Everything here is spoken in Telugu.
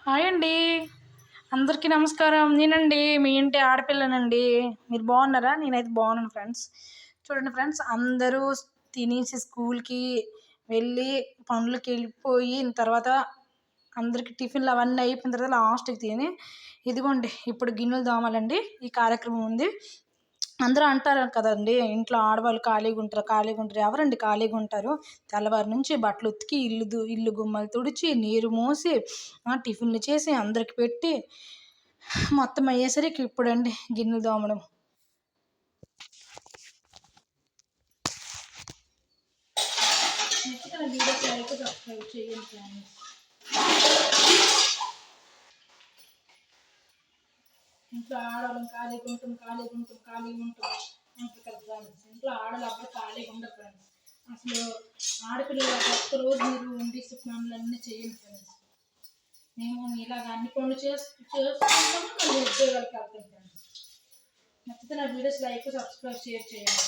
హాయ్ అండి. అందరికీ నమస్కారం. నేనండి మీ ఇంటి ఆడపిల్లనండి. మీరు బాగున్నారా? నేనైతే బాగున్నాను ఫ్రెండ్స్. చూడండి ఫ్రెండ్స్, అందరూ తినేసి స్కూల్కి వెళ్ళి పనులకి వెళ్ళిపోయిన తర్వాత అందరికి టిఫిన్లు అవన్నీ అయిపోయిన తర్వాత లాస్ట్కి తిని ఇదిగోండి ఇప్పుడు గిన్నెలు తోమాలండి. ఈ కార్యక్రమం ఉంది. అందరూ అంటారు కదండి, ఇంట్లో ఆడవాళ్ళు ఖాళీగా ఉంటారు. ఎవరండి ఖాళీగా ఉంటారు? తెల్లవారి నుంచి బట్టలు ఉతికి ఇల్లు గుమ్మలు తుడిచి నీరు మోసి టిఫిన్లు చేసి అందరికి పెట్టి మొత్తం అయ్యేసరికి ఇప్పుడండి గిన్నెలు తోమడం. సబ్స్క్రైబ్ చేయండి. ఇంట్లో ఆడవాళ్ళం ఖాళీగా ఉంటాం అంటారు కదా ఫ్రెండ్స్. ఇంట్లో ఆడవాళ్ళు అప్పుడు ఖాళీగా ఉండరు ఫ్రెండ్స్. అసలు ఆడపిల్లలు ఒక్కరోజు మీరు ఉండి పనులన్నీ చేయండి ఫ్రెండ్స్. మేము ఇలాగ అన్ని పనులు చేసుకుంటాము, మళ్ళీ ఉద్యోగాలకు వెళ్తాం ఫ్రెండ్స్. నచ్చితే నా వీడియోస్ లైక్ సబ్స్క్రైబ్ షేర్ చేయండి.